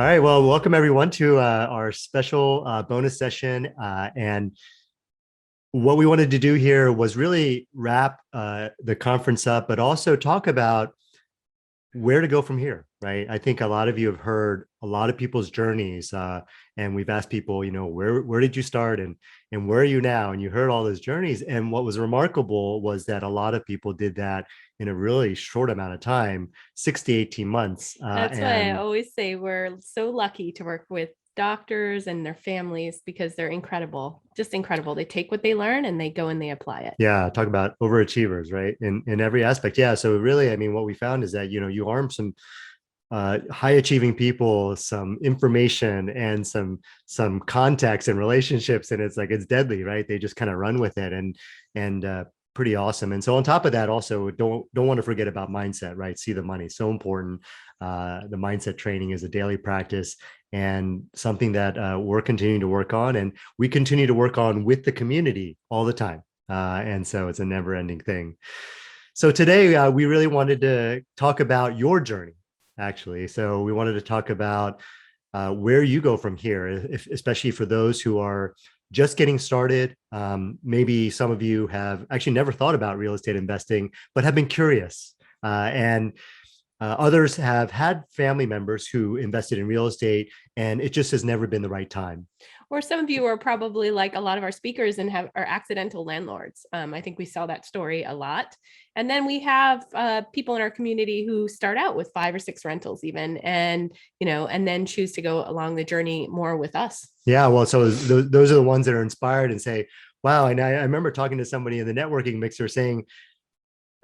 All right. Well, welcome everyone to our special bonus session. And what we wanted to do here was really wrap the conference up, but also talk about where to go from here, right? I think a lot of you have heard a lot of people's journeys, and we've asked people, where did you start and where are you now? And you heard all those journeys. And what was remarkable was that a lot of people did that in a really short amount of time, 6 to 18 months. That's why I And always say we're so lucky to work with doctors and their families because they're incredible, just incredible. They take what they learn and they go and they apply it. Yeah, talk about overachievers, right? In every aspect. Yeah. So really, I mean, what we found is that you arm some high achieving people, some information, and some contacts and relationships, and it's like it's deadly, right? They just kind of run with it, and pretty awesome. And so on top of that, also don't want to forget about mindset, right? See the money, so important. The mindset training is a daily practice and something that we're continuing to work on, and we continue to work on with the community all the time. And so it's a never ending thing. So today we really wanted to talk about your journey, actually. So we wanted to talk about where you go from here, especially for those who are just getting started. Maybe some of you have actually never thought about real estate investing, but have been curious. And others have had family members who invested in real estate, and it just has never been the right time. Or some of you are probably like a lot of our speakers and are accidental landlords. I think we saw that story a lot. And then we have people in our community who start out with 5 or 6 rentals even, and then choose to go along the journey more with us. Yeah, well, so those are the ones that are inspired and say, wow. And I remember talking to somebody in the networking mixer saying,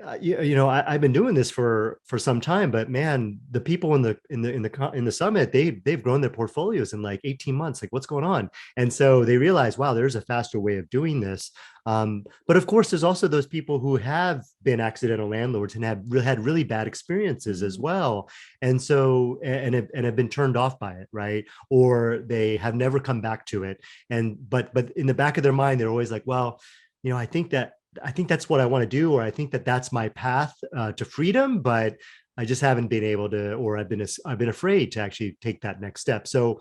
I've been doing this for some time, but man, the people in the summit, they've grown their portfolios in like 18 months. Like, what's going on? And so they realize, wow, there's a faster way of doing this. But of course, there's also those people who have been accidental landlords and have had really bad experiences as well, and so and have been turned off by it, right? Or they have never come back to it. And but in the back of their mind, they're always like, well, I think that's what I want to do, or I think that that's my path to freedom, but I just haven't been able to, or I've been afraid to actually take that next step. So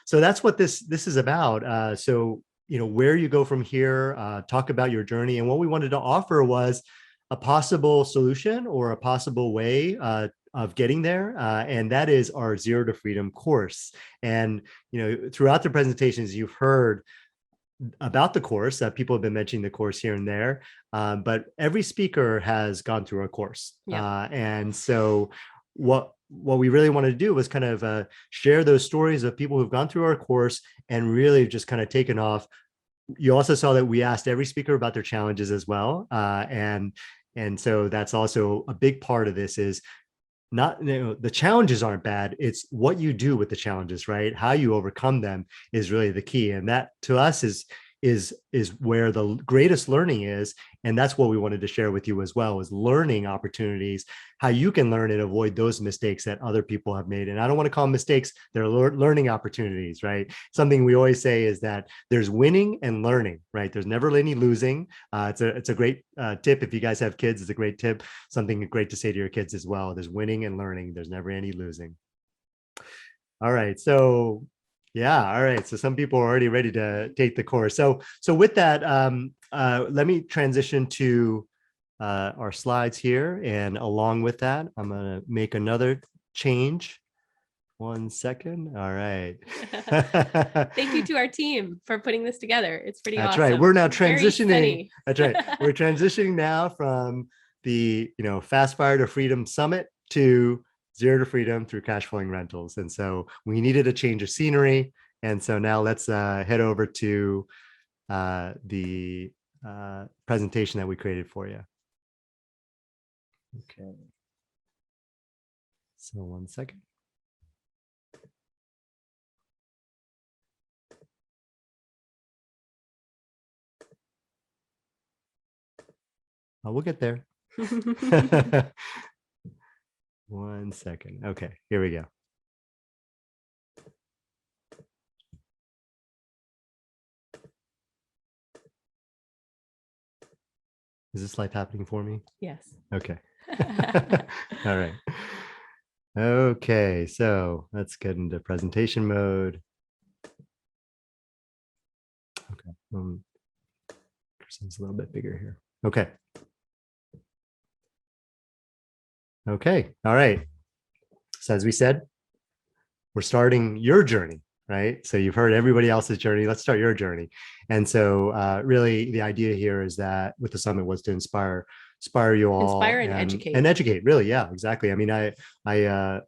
that's what this is about. So where you go from here, talk about your journey, and what we wanted to offer was a possible solution or a possible way of getting there, and that is our Zero to Freedom course. And throughout the presentations, you've heard about the course. People have been mentioning the course here and there, but every speaker has gone through a course. Yeah. And so what we really wanted to do was kind of share those stories of people who've gone through our course and really just kind of taken off. You also saw that we asked every speaker about their challenges as well. And so that's also a big part of this is not, the challenges aren't bad. It's what you do with the challenges, right? How you overcome them is really the key. And that to us is where the greatest learning is. And that's what we wanted to share with you as well, is learning opportunities, how you can learn and avoid those mistakes that other people have made. And I don't want to call them mistakes, they're learning opportunities, right? Something we always say is that there's winning and learning, right? There's never any losing. It's a great tip. If you guys have kids, it's a great tip. Something great to say to your kids as well. There's winning and learning. There's never any losing. All right. So yeah. All right. So some people are already ready to take the course. So with that, let me transition to our slides here. And along with that, I'm going to make another change. 1 second. All right. Thank you to our team for putting this together. It's pretty That's awesome. right. We're now Very transitioning. steady. That's right. We're transitioning now from the Fast Fire to Freedom Summit to Zero to Freedom through cash flowing rentals. And so we needed a change of scenery. And so now let's head over to the presentation that we created for you. Okay. So 1 second. Oh, we'll get there. 1 second. Okay, here we go. Is this life happening for me? Yes. Okay. All right. Okay, so let's get into presentation mode. Okay, a little bit bigger here. Okay. Okay, all right. So as we said, we're starting your journey, right? So you've heard everybody else's journey. Let's start your journey. And so really the idea here is that with the summit was to inspire you all Inspire and educate. And educate, really. Yeah, exactly. I mean, I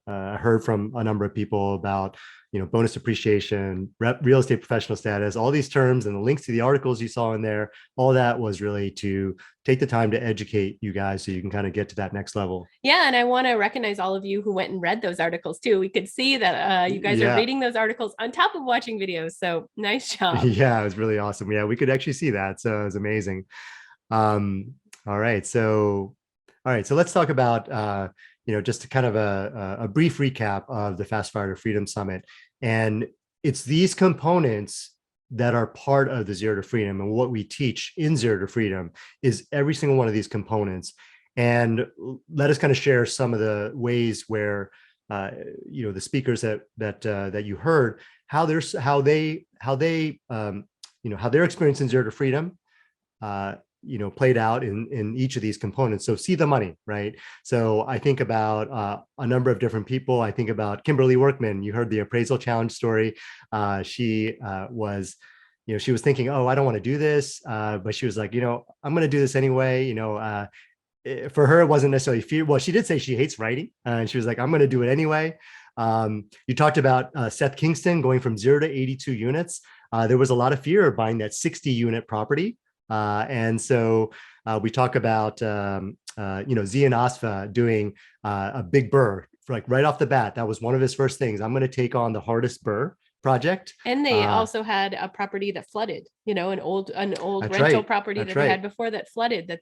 heard from a number of people about, bonus depreciation, real estate professional status, all these terms, and the links to the articles you saw in there. All that was really to take the time to educate you guys so you can kind of get to that next level. Yeah, and I want to recognize all of you who went and read those articles too. We could see that you guys are reading those articles on top of watching videos. So nice job. Yeah, it was really awesome. Yeah, we could actually see that. So it was amazing. All right. So let's talk about just kind of a brief recap of the Fast Fire to Freedom Summit. And it's these components that are part of the Zero to Freedom, and what we teach in Zero to Freedom is every single one of these components. And let us kind of share some of the ways where the speakers that you heard, how they how their experience in Zero to Freedom played out in each of these components. So see the money, right? So I think about a number of different people. I think about Kimberly Workman. You heard the appraisal challenge story. She was thinking, oh, I don't want to do this, but she was like, I'm going to do this anyway. For her, it wasn't necessarily fear. Well, she did say she hates writing, and she was like, I'm going to do it anyway. You talked about Seth Kingston going from 0 to 82 units. There was a lot of fear buying that 60 unit property. And so we talk about, Zian Asfa doing a big burr, like right off the bat. That was one of his first things. I'm going to take on the hardest burr project. And they also had a property that flooded, an old rental property that they had before that flooded, that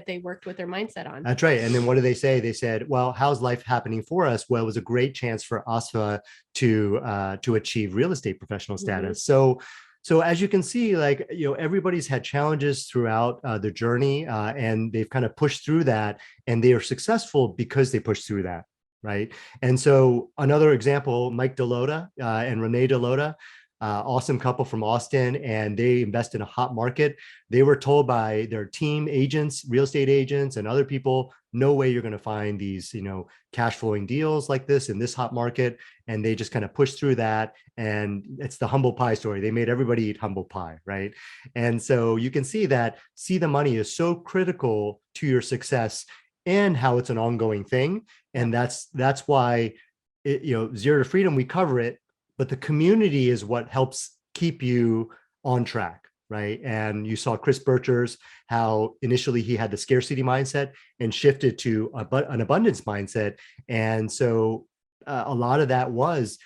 they worked with their mindset on. That's right. And then what did they say? They said, well, how's life happening for us? Well, it was a great chance for Asfa to achieve real estate professional status. Mm-hmm. So as you can see, everybody's had challenges throughout their journey, and they've kind of pushed through that, and they are successful because they pushed through that. Right. And so another example, Mike Delota and Renee Delota, awesome couple from Austin, and they invest in a hot market. They were told by their team agents, real estate agents, and other people, no way you're going to find these, cash flowing deals like this in this hot market. And they just kind of pushed through that. And it's the humble pie story. They made everybody eat humble pie. Right. And so you can see that see the money is so critical to your success and how it's an ongoing thing. And that's why Zero to Freedom, we cover it, but the community is what helps keep you on track, right? And you saw Chris Birchers, how initially he had the scarcity mindset and shifted to an abundance mindset. And so a lot of that was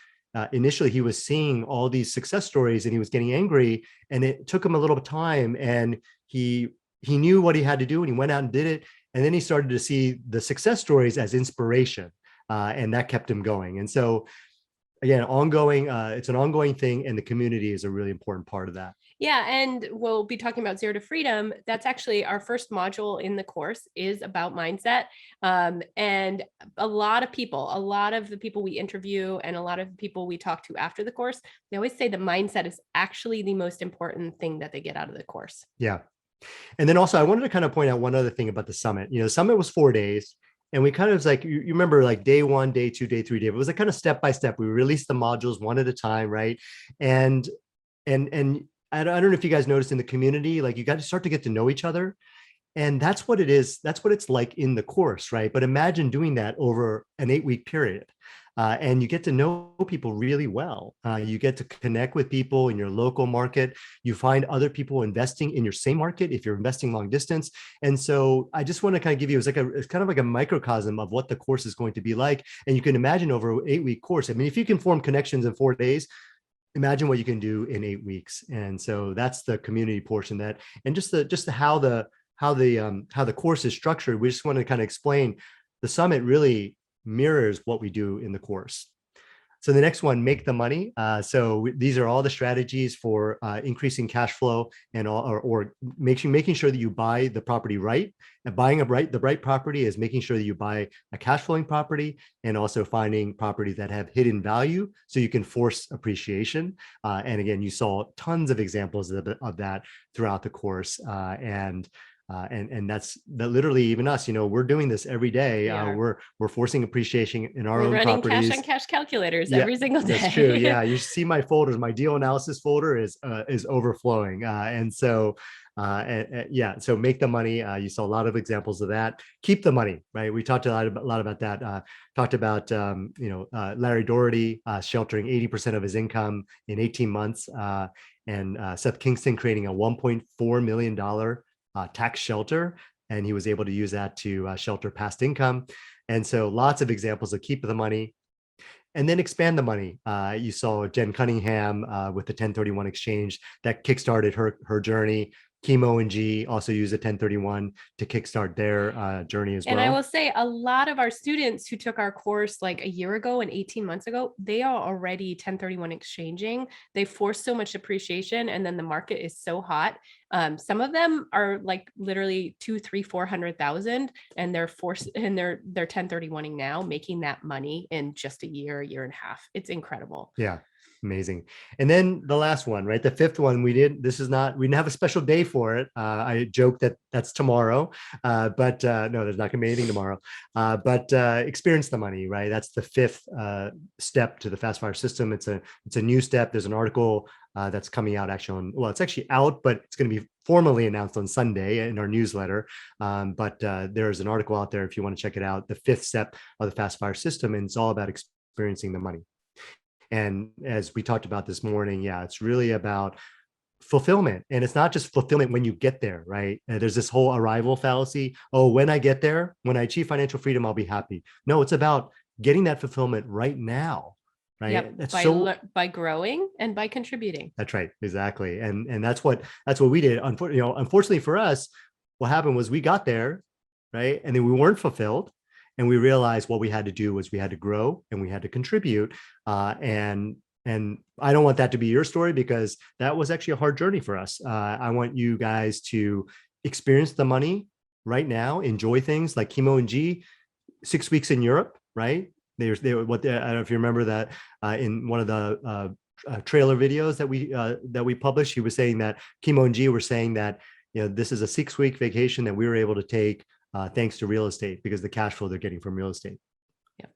initially he was seeing all these success stories and he was getting angry, and it took him a little time, and he knew what he had to do, and he went out and did it. And then he started to see the success stories as inspiration, and that kept him going. And so again, it's an ongoing thing, and the community is a really important part of that. Yeah, and we'll be talking about Zero to Freedom. That's actually our first module in the course is about mindset. And a lot of the people we interview and a lot of the people we talk to after the course, they always say the mindset is actually the most important thing that they get out of the course. Yeah. And then also I wanted to kind of point out one other thing about the summit. The summit was 4 days, and we kind of was like, you remember like day 1, day 2, day 3, day. It was like kind of step by step. We released the modules one at a time. Right. And I don't know if you guys noticed in the community, like you got to start to get to know each other. And that's what it is. That's what it's like in the course. Right. But imagine doing that over an 8-week period. And you get to know people really well. You get to connect with people in your local market. You find other people investing in your same market if you're investing long distance. And so I just want to kind of give you, it's kind of like a microcosm of what the course is going to be like. And you can imagine over an 8-week course. I mean, if you can form connections in 4 days, imagine what you can do in 8 weeks. And so that's the community portion and just how the course is structured. We just want to kind of explain the summit really mirrors what we do in the course. So the next one, make the money. These are all the strategies for increasing cash flow and or making sure that you buy the property right. And buying the right property is making sure that you buy a cash flowing property, and also finding properties that have hidden value so you can force appreciation. And again, you saw tons of examples of that throughout the course. And that's that literally even us, we're doing this every day. We're forcing appreciation in our We're own running properties. cash on cash calculators Yeah, every single day. that's true. Yeah, you see my folders. My deal analysis folder is overflowing, yeah. So make the money. You saw a lot of examples of that. Keep the money, right? We talked a lot about that. Talked about Larry Doherty sheltering 80% of his income in 18 months, and Seth Kingston creating a $1.4 million tax shelter, and he was able to use that to shelter past income. And so lots of examples of keep the money and then expand the money. You saw Jen Cunningham with the 1031 exchange that kickstarted her journey. Chemo and G also use a 1031 to kickstart their journey as well. And I will say a lot of our students who took our course like a year ago and 18 months ago, they are already 1031 exchanging. They force so much appreciation, and then the market is so hot. Some of them are like literally 2, 3, 400,000, and they're 1031ing now, making that money in just a year and a half. It's incredible. Yeah. Amazing. And then the last one, right? The fifth one, we didn't have a special day for it. I joke that that's tomorrow, but no, there's not gonna be anything tomorrow. But experience the money, right? That's the fifth step to the Fast Fire system. It's a new step. There's an article that's coming out actually it's actually out, but it's going to be formally announced on Sunday in our newsletter. But there's an article out there if you want to check it out, the fifth step of the Fast Fire system, and it's all about experiencing the money. And as we talked about this morning, yeah, it's really about fulfillment. And it's not just fulfillment when you get there, right? There's this whole arrival fallacy. Oh, when I get there, when I achieve financial freedom, I'll be happy. No, it's about getting that fulfillment right now, right? Yep. By growing and by contributing. That's right. Exactly. And that's what we did. Unfortunately for us, what happened was we got there, right? And then we weren't fulfilled. And we realized what we had to do was we had to grow and we had to contribute. And I don't want that to be your story, because that was actually a hard journey for us. I want you guys to experience the money right now, enjoy things like Chemo and G, 6 weeks in Europe, right? I don't know if you remember that in one of the trailer videos that we published, he was saying that Chemo and G were saying that, this is a 6-week vacation that we were able to take thanks to real estate, because the cash flow they're getting from real estate. Yep.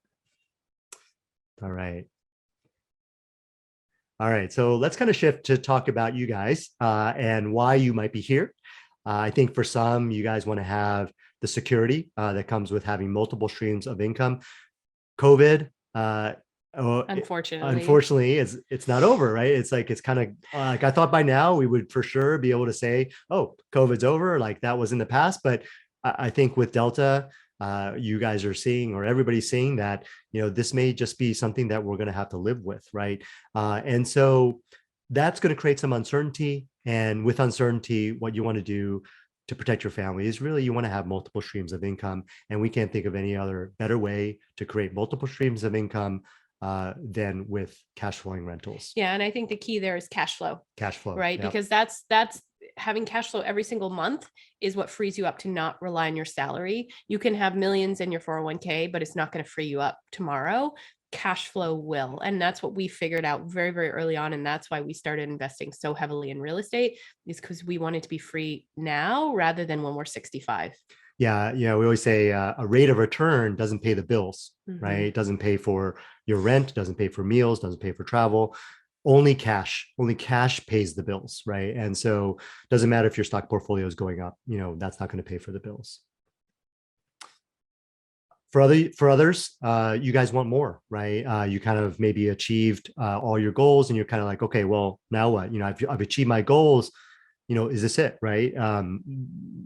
All right. So let's kind of shift to talk about you guys and why you might be here. I think for some, you guys want to have the security that comes with having multiple streams of income. COVID, unfortunately, it's not over, right? It's kind of like I thought by now we would for sure be able to say, oh, COVID's over, like that was in the past. But I think with Delta, you guys are seeing, or everybody's seeing that, this may just be something that we're going to have to live with, right? And so that's going to create some uncertainty. And with uncertainty, what you want to do to protect your family is really you want to have multiple streams of income. And we can't think of any other better way to create multiple streams of income than with cash flowing rentals. Yeah. And I think the key there is cash flow. Right. Yep. Because that's having cash flow every single month is what frees you up to not rely on your salary. You can have millions in your 401k, but it's not going to free you up tomorrow. Cash flow will. And that's what we figured out very, very early on. And that's why we started investing so heavily in real estate, is because we wanted to be free now rather than when we're 65. Yeah. We always say a rate of return doesn't pay the bills, right? It doesn't pay for your rent, doesn't pay for meals, doesn't pay for travel. Only cash pays the bills, right? And so it doesn't matter if your stock portfolio is going up, that's not going to pay for the bills. For others, you guys want more, right? You kind of maybe achieved all your goals, and you're kind of like, okay, well, now what? I've achieved my goals. Is this it, right?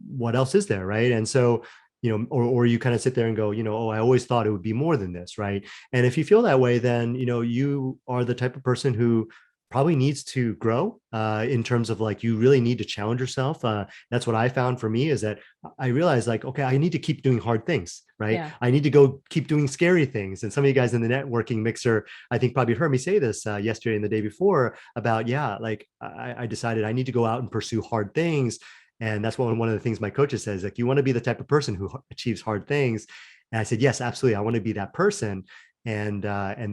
What else is there, right? And so, or you kind of sit there and go, oh, I always thought it would be more than this, right? And if you feel that way, then you are the type of person who probably needs to grow in terms of like, you really need to challenge yourself. That's what I found for me, is that I realized like, okay, I need to keep doing hard things, right? Yeah. I need to go keep doing scary things. And some of you guys in the networking mixer, I think probably heard me say this yesterday and the day before about, yeah, like I decided I need to go out and pursue hard things. And that's one of the things my coach says, like, you want to be the type of person who achieves hard things. And I said, yes, absolutely. I want to be that person. And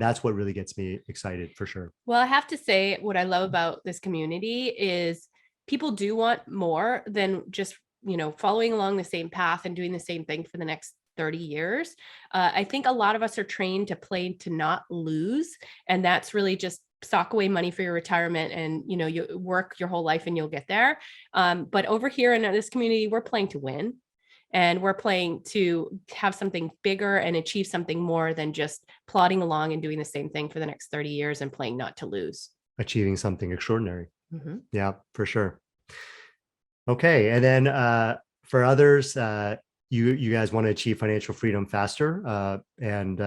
that's what really gets me excited for sure. Well, I have to say, what I love about this community is people do want more than just, following along the same path and doing the same thing for the next 30 years. I think a lot of us are trained to play to not lose. And that's really just sock away money for your retirement, and you work your whole life and you'll get there. But over here in this community, we're playing to win. And we're playing to have something bigger and achieve something more than just plodding along and doing the same thing for the next 30 years and playing not to lose. Achieving something extraordinary. Mm-hmm. Yeah, for sure. Okay. And then for others, you guys want to achieve financial freedom faster. And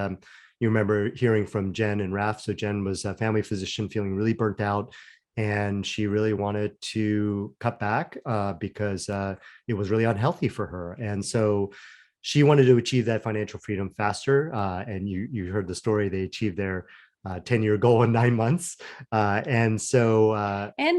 you remember hearing from Jen and Raf. So Jen was a family physician feeling really burnt out, and she really wanted to cut back because it was really unhealthy for her. And so she wanted to achieve that financial freedom faster. And you heard the story, they achieved their 10-year goal in 9 months. And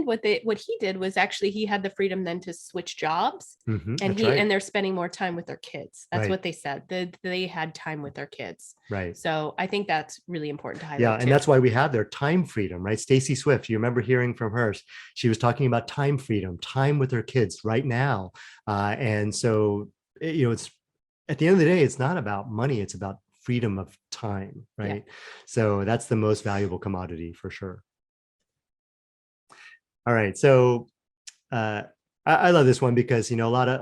what he did was actually he had the freedom then to switch jobs, and right. and they're spending more time with their kids. That's Right. what they said. They had time with their kids. Right. So I think that's really important to highlight. Yeah, and that's why we have their time freedom, right? Stacy Swift, you remember hearing from her? She was talking about time freedom, time with her kids right now. And so, it's at the end of the day, it's not about money; it's about freedom of time, right? Yeah. So that's the most valuable commodity for sure. All right, so I love this one because a lot of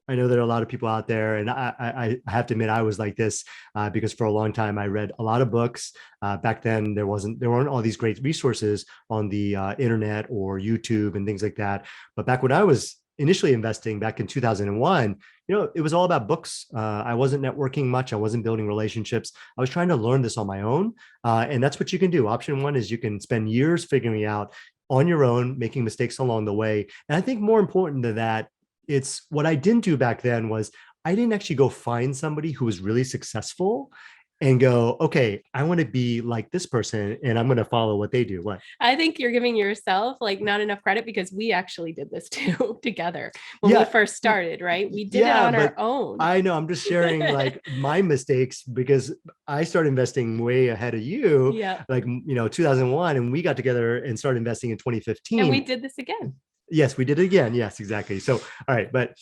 I know there are a lot of people out there, and I have to admit I was like this because for a long time I read a lot of books. Back then there weren't all these great resources on the internet or YouTube and things like that. But back when I was initially investing back in 2001, it was all about books. I wasn't networking much. I wasn't building relationships. I was trying to learn this on my own. And that's what you can do. Option one is you can spend years figuring out on your own, making mistakes along the way. And I think more important than that, it's what I didn't do back then was I didn't actually go find somebody who was really successful and go, okay, I want to be like this person and I'm going to follow what they do. What? I think you're giving yourself like not enough credit, because we actually did this too together when we first started, right? We did it on our own. I know, I'm just sharing like my mistakes because I started investing way ahead of you, like, 2001, and we got together and started investing in 2015. And we did this again. Yes, we did it again. Yes, exactly. So, all right, but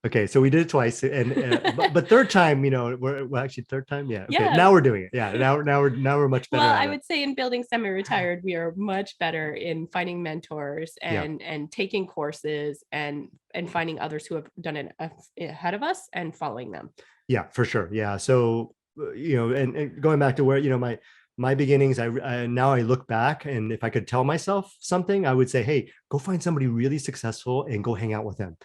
okay, so we did it twice, and but third time, we're actually third time. Yeah. Okay. Now we're doing it. Yeah. Now we're much better. Well, I would say in building semi-retired, we are much better in finding mentors and taking courses and finding others who have done it ahead of us and following them. Yeah, for sure. Yeah. So, and going back to where, my beginnings, now I look back, and if I could tell myself something, I would say, hey, go find somebody really successful and go hang out with them,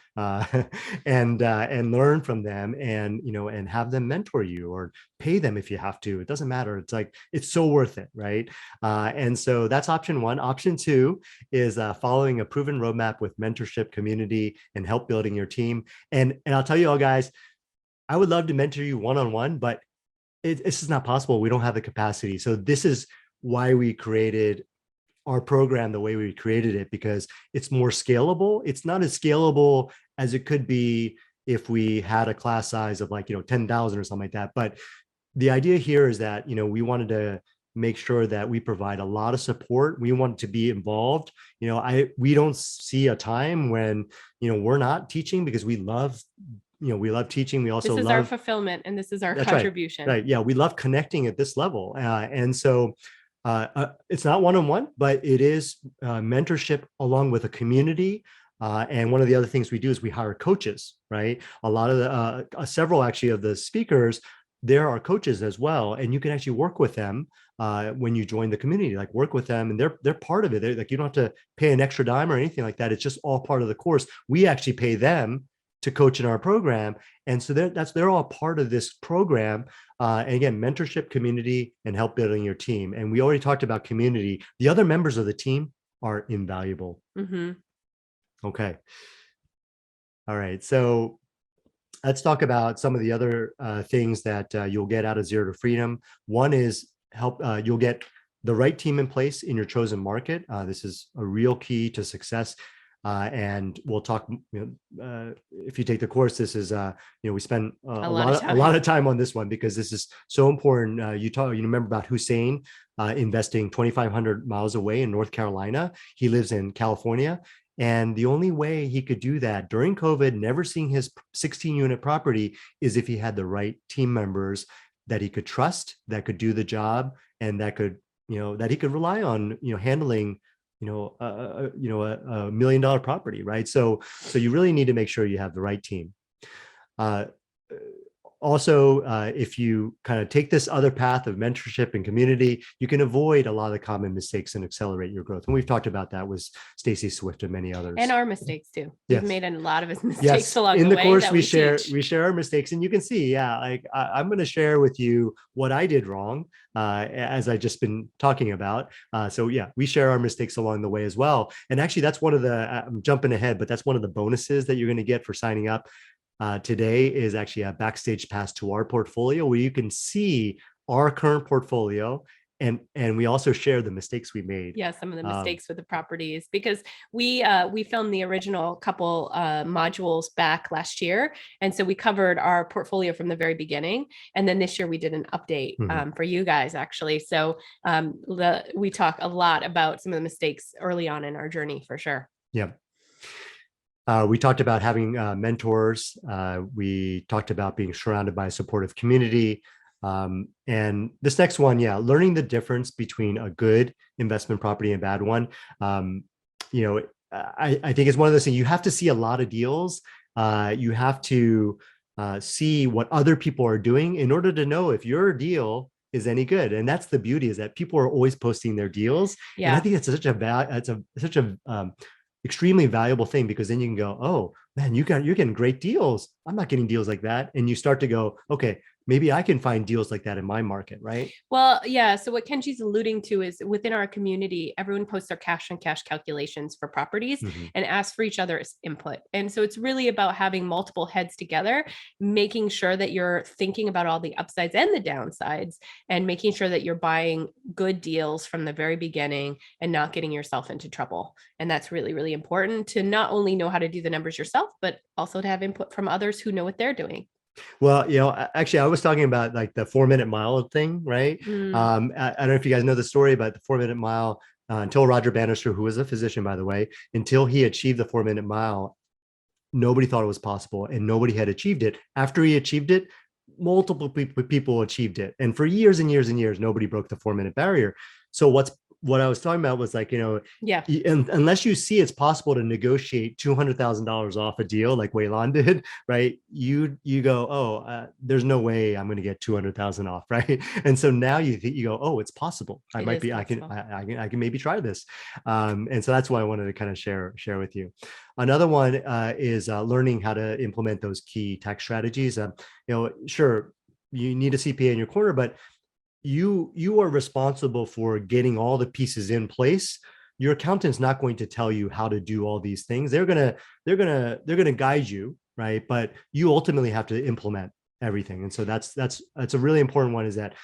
and learn from them, and and have them mentor you or pay them if you have to. It doesn't matter. It's like it's so worth it, right? And so that's option one. Option two is following a proven roadmap with mentorship, community, and help building your team. And I'll tell you all, guys, I would love to mentor you one-on-one, but it's not possible. We don't have the capacity. So this is why we created our program the way we created it, because it's more scalable. It's not as scalable as it could be if we had a class size of like, 10,000 or something like that. But the idea here is that, we wanted to make sure that we provide a lot of support. We want to be involved. We don't see a time when, we're not teaching, because we love teaching. We also love our fulfillment, and this is our contribution. Right. Yeah. We love connecting at this level. And so it's not one-on-one, but it is mentorship along with a community. And one of the other things we do is we hire coaches, right? A lot of the, several actually of the speakers, there are coaches as well. And you can actually work with them when you join the community, like work with them, and they're part of it. They're like, you don't have to pay an extra dime or anything like that. It's just all part of the course. We actually pay them to coach in our program. And so they're all part of this program. And again, mentorship, community, and help building your team. And we already talked about community. The other members of the team are invaluable. Mm-hmm. Okay. All right. So let's talk about some of the other things that you'll get out of Zero to Freedom. One is you'll get the right team in place in your chosen market. This is a real key to success. And we'll talk, if you take the course, this is, we spend a lot of time on this one because this is so important. You remember about Hussein investing 2,500 miles away in North Carolina. He lives in California. And the only way he could do that during COVID, never seeing his 16-unit property, is if he had the right team members that he could trust, that could do the job, and that could, that he could rely on, handling, a $1 million property, right? So you really need to make sure you have the right team. Also, if you kind of take this other path of mentorship and community, you can avoid a lot of the common mistakes and accelerate your growth. And we've talked about that with Stacy Swift and many others. And our mistakes too. Yes. We've made a lot of mistakes Yes. along in the the way. Course, we share our mistakes, and you can see, like I'm going to share with you what I did wrong, as I just been talking about. So yeah, we share our mistakes along the way as well. And actually, that's one of the, I'm jumping ahead, but that's one of the bonuses that you're going to get for signing up. Today is actually a Backstage Pass to our portfolio where you can see our current portfolio, and we also share the mistakes we made. Yeah, some of the mistakes with the properties, because we filmed the original couple modules back last year, and so we covered our portfolio from the very beginning, and then this year we did an update for you guys actually. So we talk a lot about some of the mistakes early on in our journey for sure. Yeah. We talked about having mentors. We talked about being surrounded by a supportive community. And this next one, learning the difference between a good investment property and a bad one. I think it's one of those things, you have to see a lot of deals. You have to see what other people are doing in order to know if your deal is any good. And that's the beauty, is that people are always posting their deals. Yeah. And I think it's such a extremely valuable thing, because then you can go, oh man, you're getting great deals. I'm not getting deals like that. And you start to go, okay, maybe I can find deals like that in my market, right? Well, yeah. So what Kenji's alluding to is within our community, everyone posts their cash on cash calculations for properties and asks for each other's input. And so it's really about having multiple heads together, making sure that you're thinking about all the upsides and the downsides, and making sure that you're buying good deals from the very beginning and not getting yourself into trouble. And that's really, really important to not only know how to do the numbers yourself, but also to have input from others who know what they're doing. Well, actually, I was talking about like the 4-minute mile thing, right? I don't know if you guys know the story about the 4-minute mile. Until Roger Bannister, who was a physician, by the way, until he achieved the 4-minute mile, nobody thought it was possible, and nobody had achieved it. After he achieved it, multiple people achieved it, and for years and years and years, nobody broke the 4-minute barrier. So what I was talking about was like, unless you see it's possible to negotiate $200,000 off a deal like Waylon did, right? You go, there's no way I'm going to get 200,000 off, right? And so now you go, oh, it's possible. I can maybe try this. And so that's why I wanted to kind of share with you. Another one is learning how to implement those key tax strategies. Sure, you need a CPA in your corner, but you are responsible for getting all the pieces in place. Your accountant's not going to tell you how to do all these things. They're gonna guide you, right? But you ultimately have to implement everything. And so that's a really important one, is that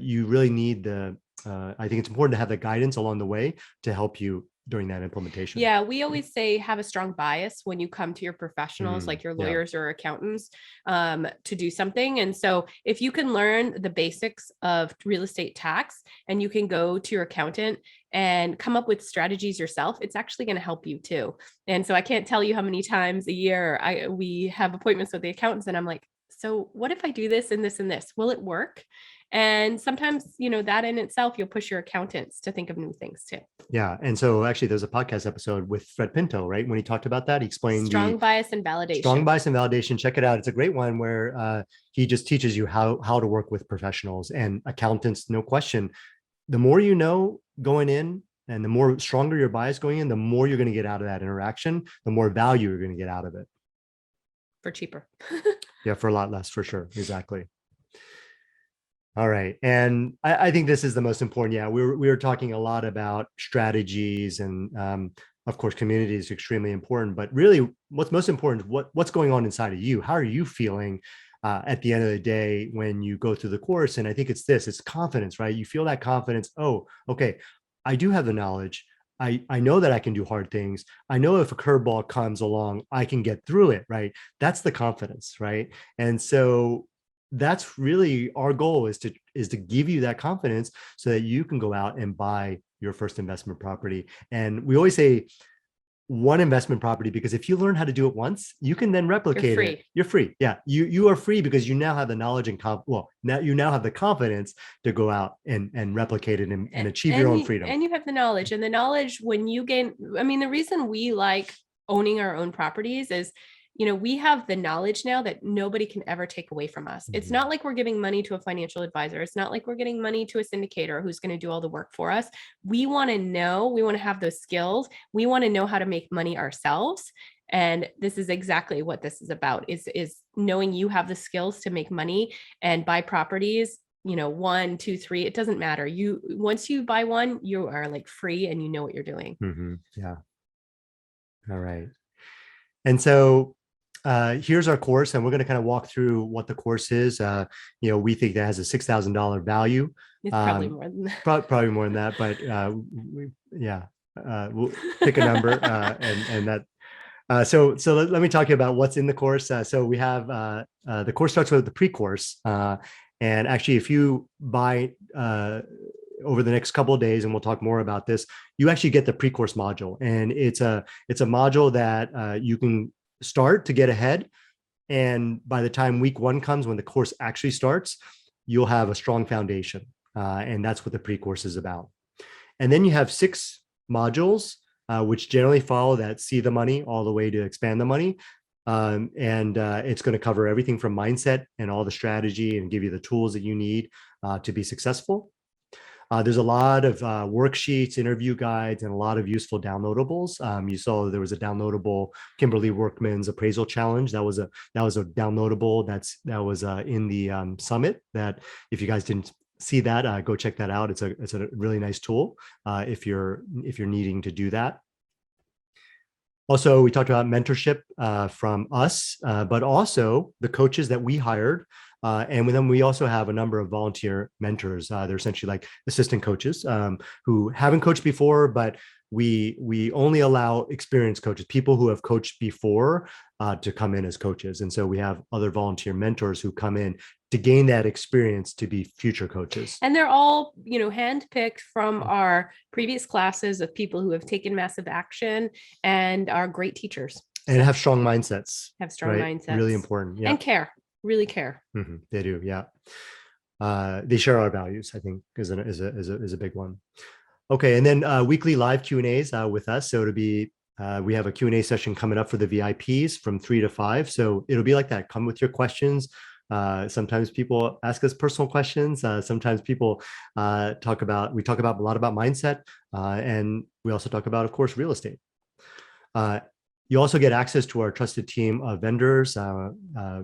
you really need I think it's important to have the guidance along the way to help you during that implementation. Yeah, we always say have a strong bias when you come to your professionals, like your lawyers or accountants, to do something. And so if you can learn the basics of real estate tax and you can go to your accountant and come up with strategies yourself, it's actually going to help you too. And so I can't tell you how many times a year we have appointments with the accountants, and I'm like, so what if I do this and this and this? Will it work? And sometimes, that in itself, you'll push your accountants to think of new things too. Yeah. And so actually there's a podcast episode with Fred Pinto, right? When he talked about that, he explained strong bias and validation. Strong bias and validation. Check it out. It's a great one where he just teaches you how to work with professionals and accountants. No question. The more you know going in, and the more stronger your bias going in, the more you're going to get out of that interaction, the more value you're going to get out of it. For cheaper. Yeah, for a lot less, for sure. Exactly. All right. And I think this is the most important. Yeah, we were talking a lot about strategies and of course community is extremely important, but really what's most important is what's going on inside of you. How are you feeling at the end of the day when you go through the course? And I think it's confidence, right? You feel that confidence. Oh, okay, I do have the knowledge. I know that I can do hard things. I know if a curveball comes along, I can get through it, right? That's the confidence, right? And so that's really our goal is to give you that confidence so that you can go out and buy your first investment property. And we always say one investment property because if you learn how to do it once, you can then replicate it. You're free. Yeah, you are free because you now have the knowledge and now you now have the confidence to go out and replicate it and achieve your own freedom. And you have the knowledge, and the knowledge when you gain. I mean, the reason we like owning our own properties is, we have the knowledge now that nobody can ever take away from us. It's not like we're giving money to a financial advisor. It's not like we're getting money to a syndicator who's going to do all the work for us. We want to have those skills. We want to know how to make money ourselves. And this is exactly what this is about, is knowing you have the skills to make money and buy properties, 1, 2, 3, it doesn't matter. Once you buy one, you are like free and you know what you're doing. Yeah. All right. And so here's our course, and we're going to kind of walk through what the course is. We think that has a $6,000 value. It's probably more than that. Probably more than that, but we'll pick a number and that. So let me talk to you about what's in the course. So we have the course starts with the pre-course, and actually, if you buy over the next couple of days, and we'll talk more about this, you actually get the pre-course module, and it's a module that you can start to get ahead. And by the time week 1 comes, when the course actually starts, you'll have a strong foundation. And that's what the pre-course is about. And then you have 6 modules, which generally follow that see the money all the way to expand the money. It's going to cover everything from mindset and all the strategy and give you the tools that you need to be successful. There's a lot of worksheets, interview guides, and a lot of useful downloadables. You saw there was a downloadable Kimberly Workman's appraisal challenge. That was a downloadable that was in the summit. That if you guys didn't see that, go check that out. It's a really nice tool if you're needing to do that. Also, we talked about mentorship from us, but also the coaches that we hired. And then we also have a number of volunteer mentors. They're essentially like assistant coaches who haven't coached before, but we only allow experienced coaches, people who have coached before, to come in as coaches. And so we have other volunteer mentors who come in to gain that experience to be future coaches. And they're all, handpicked from our previous classes of people who have taken massive action and are great teachers. And have strong mindsets. Mindsets. Really important. Yeah. And care. Really care. They do. Yeah. They share our values, I think, is a big one. Okay. And then weekly live Q&As with us. So it'll be, we have a Q&A session coming up for the VIPs from 3 to 5. So it'll be like that. Come with your questions. Sometimes people ask us personal questions. Sometimes people talk about a lot about mindset. And we also talk about, of course, real estate. You also get access to our trusted team of vendors,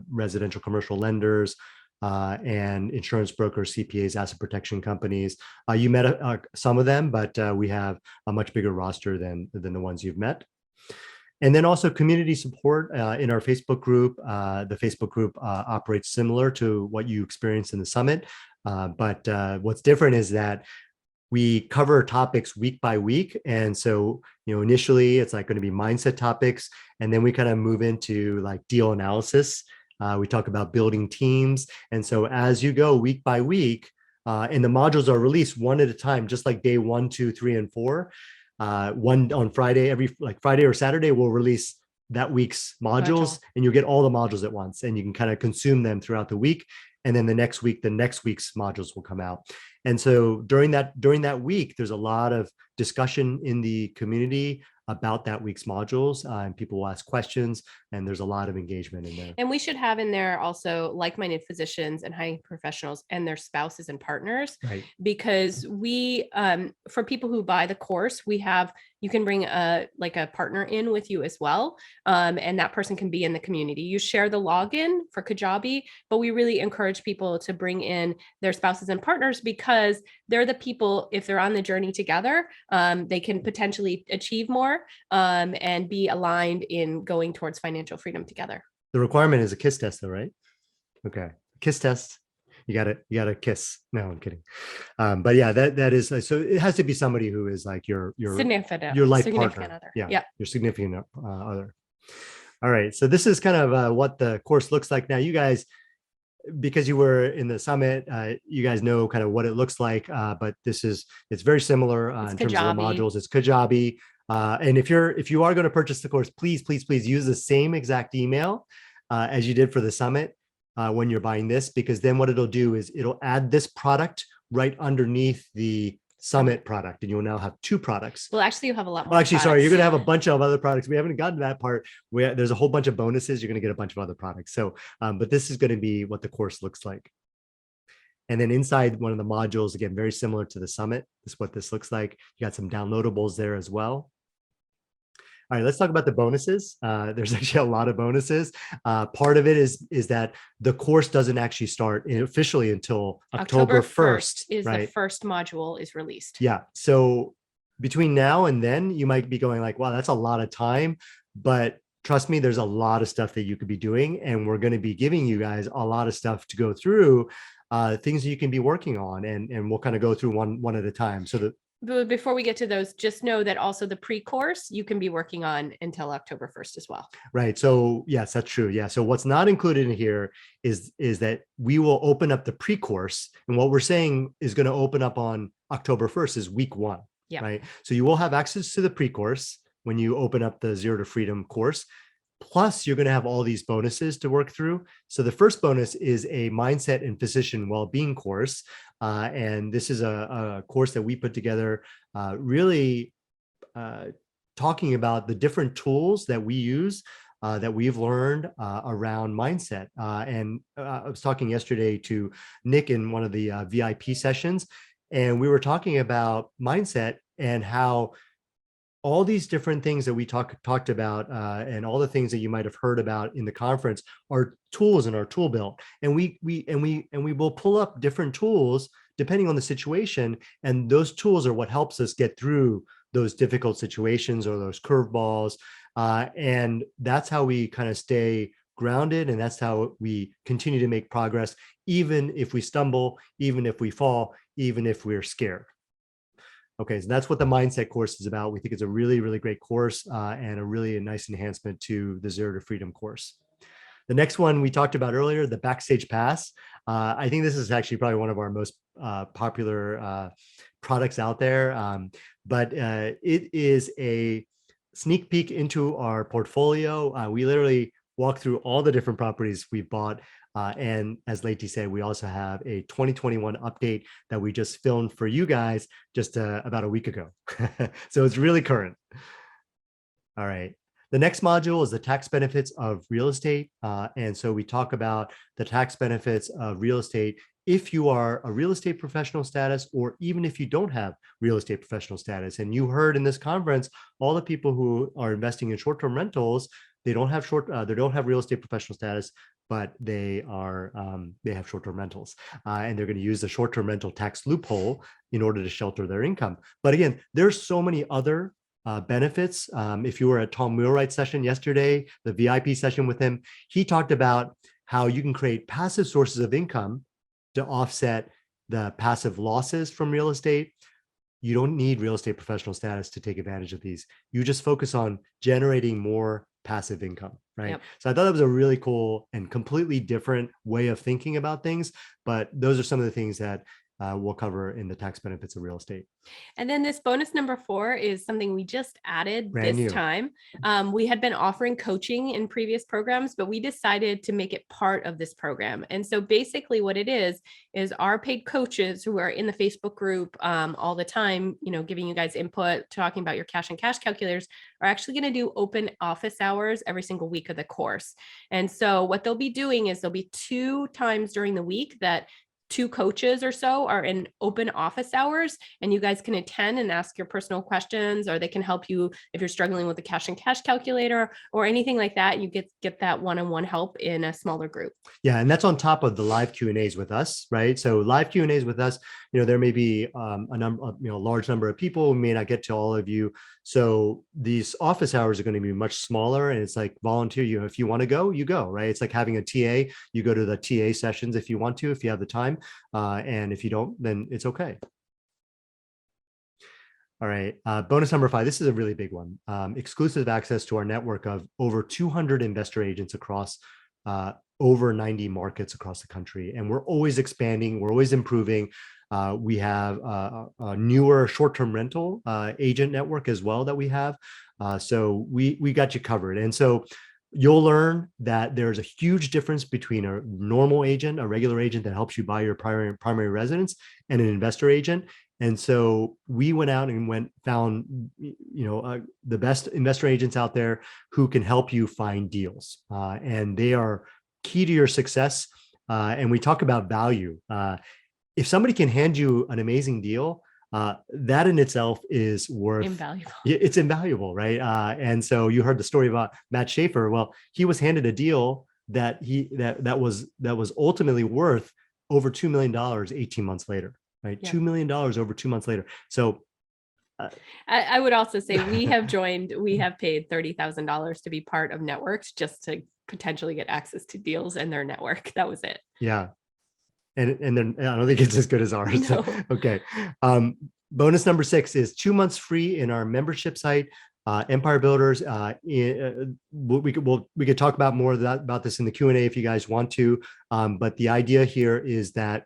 residential commercial lenders, and insurance brokers, CPAs, asset protection companies. You met some of them, but we have a much bigger roster than the ones you've met. And then also community support in our Facebook group. The Facebook group operates similar to what you experienced in the summit. But what's different is that we cover topics week by week. And so, initially it's like going to be mindset topics. And then we kind of move into like deal analysis. We talk about building teams. And so as you go week by week, and the modules are released one at a time, just like day 1, 2, 3, and 4. One on Friday, Friday or Saturday, we'll release that week's modules, and you'll get all the modules at once, and you can kind of consume them throughout the week. And then the next week's modules will come out. And so during that week, there's a lot of discussion in the community about that week's modules, and people will ask questions, and there's a lot of engagement in there. And we should have in there also like-minded physicians and hiring professionals and their spouses and partners, right? Because we, for people who buy the course, we have you can bring a partner in with you as well. And that person can be in the community. You share the login for Kajabi, but we really encourage people to bring in their spouses and partners because they're the people, if they're on the journey together, they can potentially achieve more and be aligned in going towards financial freedom together. The requirement is a KISS test though, right? Okay. KISS test. You gotta kiss. No, I'm kidding. But yeah, that is, so it has to be somebody who is like your life partner. Other. Yeah. Your significant other. All right. So this is kind of what the course looks like. Now you guys, because you were in the summit, you guys know kind of what it looks like, but it's very similar in terms of the modules. It's Kajabi. And if you are going to purchase the course, please use the same exact email as you did for the summit when you're buying this, because then what it'll do is it'll add this product right underneath the summit product, and you'll now have two products. Well, actually, you have a lot more. Well, actually, sorry, you're going to have a bunch of other products. We haven't gotten to that part. There's a whole bunch of bonuses. You're going to get a bunch of other products. So, but this is going to be what the course looks like. And then inside one of the modules, again, very similar to the summit, is what this looks like. You got some downloadables there as well. All right, let's talk about the bonuses. There's actually a lot of bonuses. Part of it is that the course doesn't actually start officially until October 1st. Is right? The first module is released. Yeah. So between now and then, you might be going like, wow, that's a lot of time. But trust me, there's a lot of stuff that you could be doing. And we're going to be giving you guys a lot of stuff to go through, things that you can be working on. And we'll kind of go through one at a time. So But before we get to those, just know that also the pre-course you can be working on until October 1st as well. Right. So yes, that's true. Yeah. So what's not included in here is that we will open up the pre-course, and what we're saying is going to open up on October 1st is week 1. Yeah. Right. So you will have access to the pre-course when you open up the Zero to Freedom course. Plus, you're going to have all these bonuses to work through. So the first bonus is a mindset and physician well-being course. And this is a course that we put together really talking about the different tools that we use that we've learned around mindset. And I was talking yesterday to Nick in one of the VIP sessions, and we were talking about mindset and how all these different things that we talked about and all the things that you might have heard about in the conference are tools in our tool belt. And we will pull up different tools depending on the situation. And those tools are what helps us get through those difficult situations or those curveballs. And that's how we kind of stay grounded. And that's how we continue to make progress, even if we stumble, even if we fall, even if we're scared. Okay, so that's what the mindset course is about. We think it's a really, really great course and a really nice enhancement to the Zero to Freedom course. The next one we talked about earlier, the Backstage Pass. I think this is actually probably one of our most popular products out there, but it is a sneak peek into our portfolio. We literally walk through all the different properties we've bought. And as Leti said, we also have a 2021 update that we just filmed for you guys just about a week ago. So it's really current. All right. The next module is the tax benefits of real estate. And so we talk about the tax benefits of real estate if you are a real estate professional status, or even if you don't have real estate professional status. And you heard in this conference, all the people who are investing in short-term rentals, they don't have real estate professional status, but they have short-term rentals, and they're going to use the short-term rental tax loophole in order to shelter their income. But again, there's so many other benefits. If you were at Tom Wheelwright's session yesterday, the VIP session with him, he talked about how you can create passive sources of income to offset the passive losses from real estate. You don't need real estate professional status to take advantage of these. You just focus on generating more passive income, right? Yep. So I thought that was a really cool and completely different way of thinking about things, but those are some of the things that we'll cover in the tax benefits of real estate. And then this bonus number 4 is something we just added this time. We had been offering coaching in previous programs, but we decided to make it part of this program. And so basically what it is our paid coaches who are in the Facebook group all the time, giving you guys input, talking about your cash and cash calculators, are actually going to do open office hours every single week of the course. And so what they'll be doing is there'll be 2 times during the week that 2 coaches or so are in open office hours, and you guys can attend and ask your personal questions, or they can help you if you're struggling with the cash and cash calculator or anything like that. You get that one-on-one help in a smaller group. Yeah, and that's on top of the live Q&As with us, right? So live Q&As with us, there may be a number, large number of people. We may not get to all of you. So these office hours are going to be much smaller, and it's like volunteer. If you want to go, you go, right? It's like having a TA. You go to the TA sessions if you want to, if you have the time, and if you don't, then it's okay. All right. Bonus number 5. This is a really big one. Exclusive access to our network of over 200 investor agents across over 90 markets across the country. And we're always expanding. We're always improving. We have a newer short-term rental agent network as well that we have. So we got you covered. And so you'll learn that there's a huge difference between a normal agent, a regular agent that helps you buy your primary residence, and an investor agent. And so we went out and found, the best investor agents out there who can help you find deals. And they are key to your success. And we talk about value. If somebody can hand you an amazing deal, that in itself is worth invaluable. It's invaluable, right? And so you heard the story about Matt Schaefer. Well, he was handed a deal that was ultimately worth over $2 million 18 months later, right? Yeah. $2 million over 2 months later. So I would also say we have paid $30,000 to be part of networks just to potentially get access to deals in their network. That was it. Yeah. And then I don't think it's as good as ours. No. Okay. Bonus number 6 is 2 months free in our membership site, Empire Builders. We could talk about more about this in the Q&A if you guys want to. But the idea here is that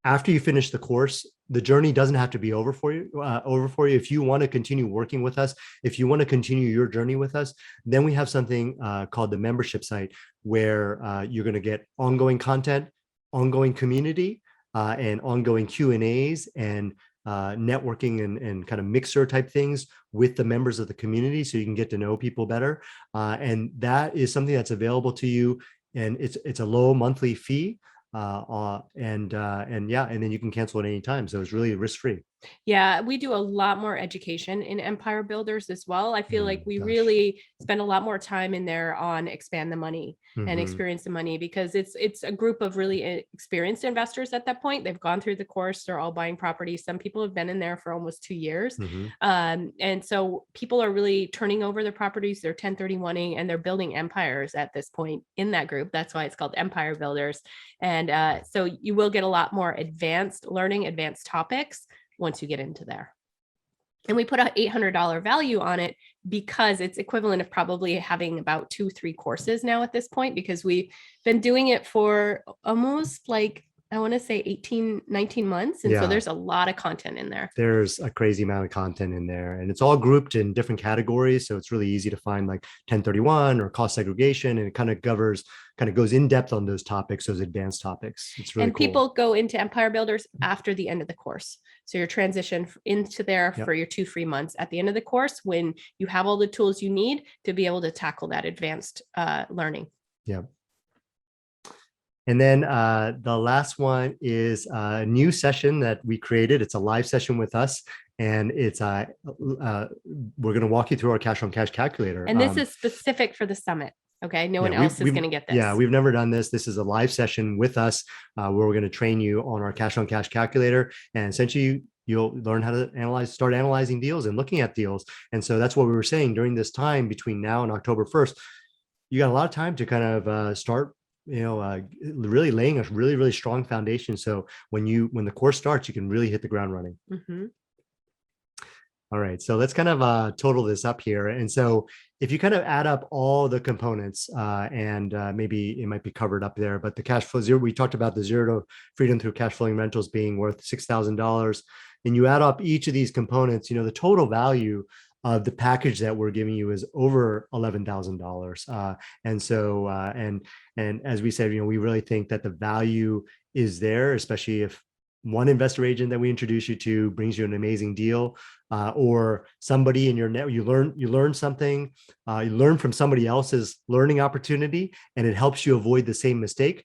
after you finish the course, the journey doesn't have to be over for you. If you want to continue working with us, if you want to continue your journey with us, then we have something called the membership site, where you're going to get ongoing content, ongoing community, and ongoing Q&As and networking and kind of mixer type things with the members of the community, so you can get to know people better. And that is something that's available to you, and it's a low monthly fee. And then you can cancel at any time. So it's really risk-free. Yeah, we do a lot more education in Empire Builders as well. I feel like we really spend a lot more time in there on expand the money and experience the money, because it's a group of really experienced investors at that point. They've gone through the course. They're all buying properties. Some people have been in there for almost 2 years. And so people are really turning over their properties. They're 1031ing and they're building empires at this point in that group. That's why it's called Empire Builders. And so you will get a lot more advanced learning, advanced topics once you get into there. And we put an $800 value on it because it's equivalent of probably having about 2-3 courses now at this point, because we've been doing it for almost I want to say 18-19 months. And so there's a lot of content in there. There's a crazy amount of content in there, and it's all grouped in different categories. So it's really easy to find, like 1031 or cost segregation, and it kind of goes in depth on those topics, those advanced topics. It's really cool. People go into Empire Builders after the end of the course. So you're transitioned into there for your 2 free months at the end of the course, when you have all the tools you need to be able to tackle that advanced learning. Yeah. And then the last one is a new session that we created. It's a live session with us, and it's we're going to walk you through our cash on cash calculator. And this is specific for the summit. Okay. No one else is going to get this. Yeah, we've never done this. This is a live session with us where we're going to train you on our cash on cash calculator. And essentially, you'll learn how to start analyzing deals and looking at deals. And so that's what we were saying during this time between now and October 1st. You got a lot of time to kind of start really laying a really, really strong foundation. So when the course starts, you can really hit the ground running. All right. So let's kind of total this up here. And so if you kind of add up all the components and maybe it might be covered up there, but the cash flow zero, we talked about the zero to freedom through cash flowing rentals being worth $6,000. And you add up each of these components, the total value of the package that we're giving you is over $11,000. And so, and as we said, we really think that the value is there, especially if one investor agent that we introduce you to brings you an amazing deal, or somebody in your net, you learn something, you learn from somebody else's learning opportunity, and it helps you avoid the same mistake.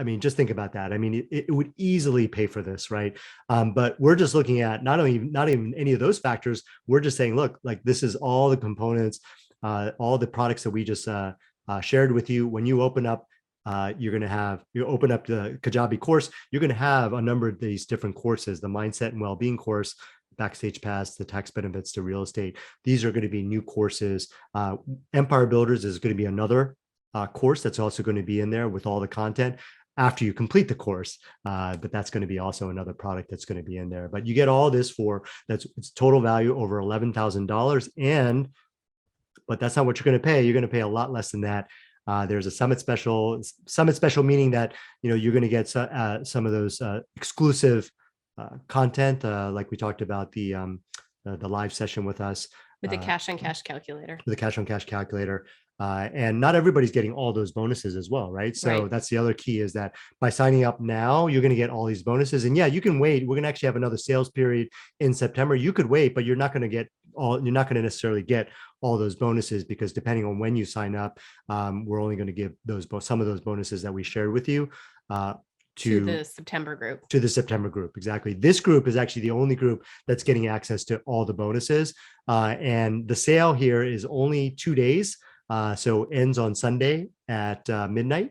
I mean, just think about that. I mean, it would easily pay for this, right? But we're just looking at not even any of those factors. We're just saying, look, like this is all the components, all the products that we just shared with you. When you open up, you open up the Kajabi course, you're going to have a number of these different courses, the mindset and well-being course, Backstage Pass, the tax benefits to real estate. These are going to be new courses. Empire Builders is going to be another course that's also going to be in there with all the content after you complete the course. But that's going to be also another product that's going to be in there. But you get all this it's total value over $11,000. But that's not what you're going to pay. You're going to pay a lot less than that. There's a summit special meaning that, you're going to get some of those exclusive content, like we talked about the live session with us. With the cash on cash calculator. With the cash on cash calculator. And not everybody's getting all those bonuses as well, right? So that's the other key, is that by signing up now, you're going to get all these bonuses. And yeah, you can wait. We're going to actually have another sales period in September. You could wait, but you're not going to necessarily get all those bonuses, because depending on when you sign up, we're only going to give some of those bonuses that we shared with you to the September group. To the September group, exactly. This group is actually the only group that's getting access to all the bonuses. And the sale here is only 2 days. So ends on Sunday at midnight.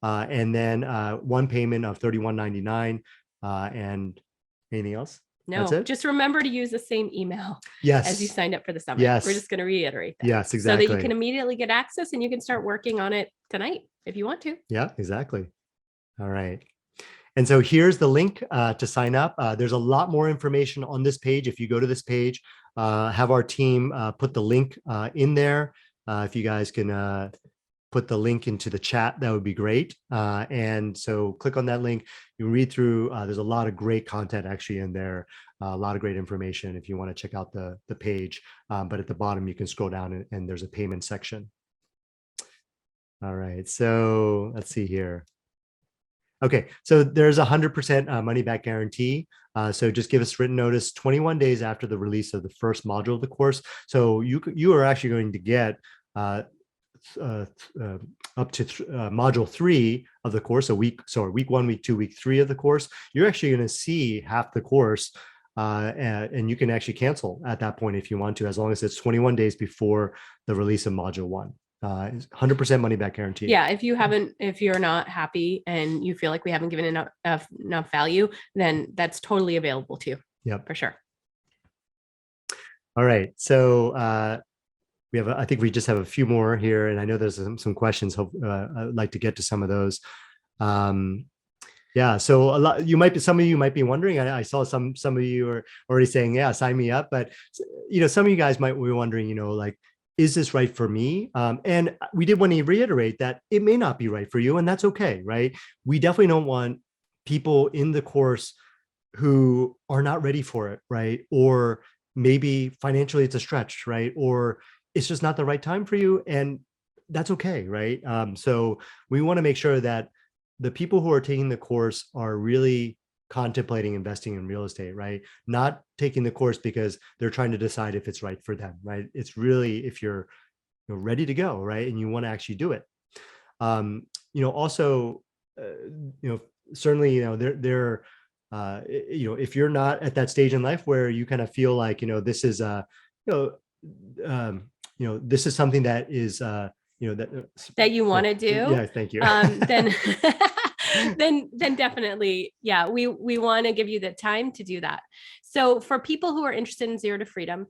And then one payment of $31.99. And anything else? No, just remember to use the same email as you signed up for the summit. Yes. We're just going to reiterate that. Yes, exactly. So that you can immediately get access and you can start working on it tonight if you want to. Yeah, exactly. All right. And so here's the link to sign up. There's a lot more information on this page. If you go to this page, have our team put the link in there. If you guys can put the link into the chat, that would be great. And so click on that link, you read through, there's a lot of great content actually in there, a lot of great information if you want to check out the page. But at the bottom, you can scroll down and there's a payment section. All right, so let's see here. Okay, so there's 100% money back guarantee. So just give us written notice 21 days after the release of the first module of the course. So you are actually going to get up to module 3 of the course, week 1, week 2, week 3 of the course. You're actually going to see half the course, and you can actually cancel at that point if you want to, as long as it's 21 days before the release of module 1. 100% money back guarantee. Yeah, if you're not happy and you feel like we haven't given enough value, then that's totally available to you. Yep, for sure. All right, so I think we just have a few more here, and I know there's some questions. I'd like to get to some of those. Yeah, so some of you might be wondering. I saw some of you are already saying, yeah, sign me up. But some of you guys might be wondering, like, is this right for me? And we did want to reiterate that it may not be right for you, and that's okay, right? We definitely don't want people in the course who are not ready for it, right? Or maybe financially it's a stretch, right? Or it's just not the right time for you, and that's okay, right? So we want to make sure that the people who are taking the course are really contemplating investing in real estate, right? Not taking the course because they're trying to decide if it's right for them, right? It's really if you're ready to go, right? And you want to actually do it. Also, certainly, if you're not at that stage in life where you kind of feel like, this is this is something that is, that you want to do. Yeah, thank you. Then definitely, yeah, we want to give you the time to do that. So for people who are interested in Zero to Freedom,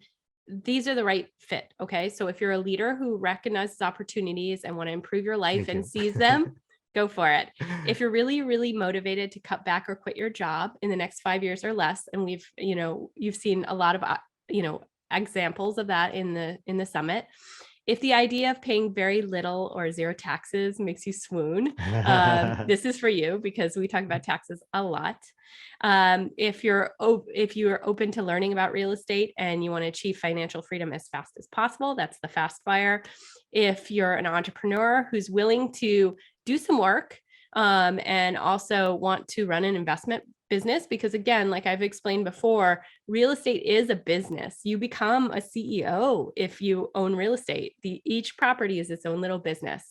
these are the right fit. Okay. So if you're a leader who recognizes opportunities and want to improve your life and sees them, go for it. If you're really, really motivated to cut back or quit your job in the next 5 years or less, and you've seen a lot of, examples of that in the summit. If the idea of paying very little or zero taxes makes you swoon, this is for you, because we talk about taxes a lot. If you're open to learning about real estate and you want to achieve financial freedom as fast as possible, that's the Fast Fire. If you're an entrepreneur who's willing to do some work and also want to run an investment business, because again, like I've explained before, real estate is a business. You become a CEO if you own real estate. Each property is its own little business.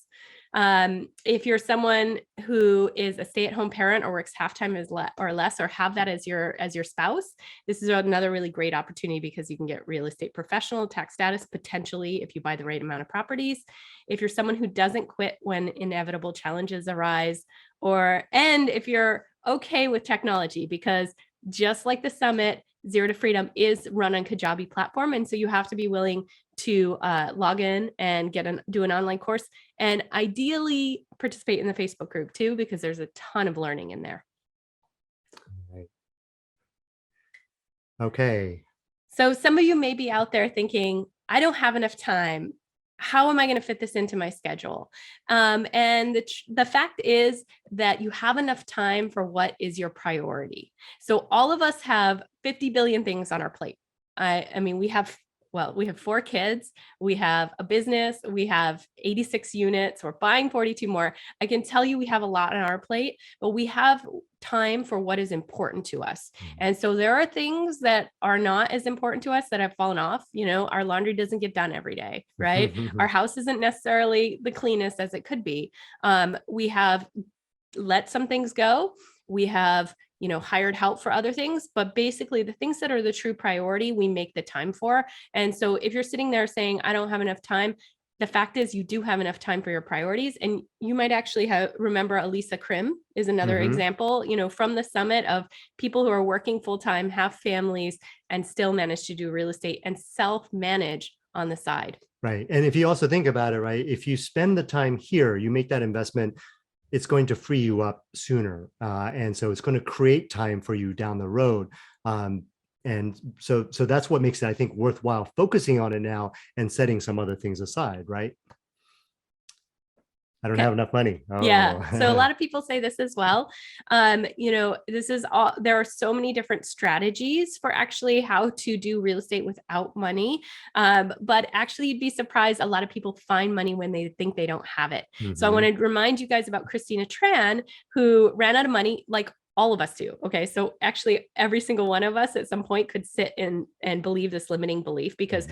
If you're someone who is a stay-at-home parent or works half-time or less, or have that as your spouse, this is another really great opportunity because you can get real estate professional tax status potentially if you buy the right amount of properties. If you're someone who doesn't quit when inevitable challenges arise, and if you're okay with technology, because just like the summit, Zero to Freedom is run on Kajabi platform. And so you have to be willing to log in and do an online course, and ideally participate in the Facebook group too, because there's a ton of learning in there. Right. Okay. So some of you may be out there thinking, I don't have enough time. How am I going to fit this into my schedule? And the fact is that you have enough time for what is your priority. So all of us have 50 billion things on our plate. I mean, we have 4 kids, we have a business, we have 86 units, we're buying 42 more. I can tell you we have a lot on our plate, but we have time for what is important to us. And so there are things that are not as important to us that have fallen off. You know, our laundry doesn't get done every day, right? Our house isn't necessarily the cleanest as it could be. We have let some things go. We have, hired help for other things, but basically the things that are the true priority, we make the time for. And so if you're sitting there saying, I don't have enough time, the fact is you do have enough time for your priorities. And you might actually remember Elisa Krim is another example, from the summit, of people who are working full-time, have families, and still manage to do real estate and self-manage on the side. Right. And if you also think about it, right, if you spend the time here, you make that investment, it's going to free you up sooner. And so it's going to create time for you down the road. And so that's what makes it, I think, worthwhile focusing on it now and setting some other things aside, right? I don't have enough money. Oh. Yeah. So a lot of people say this as well. This is all, there are so many different strategies for actually how to do real estate without money. But actually you'd be surprised. A lot of people find money when they think they don't have it. So I want to remind you guys about Christina Tran, who ran out of money, like all of us do. Okay. So actually every single one of us at some point could sit in and believe this limiting belief, because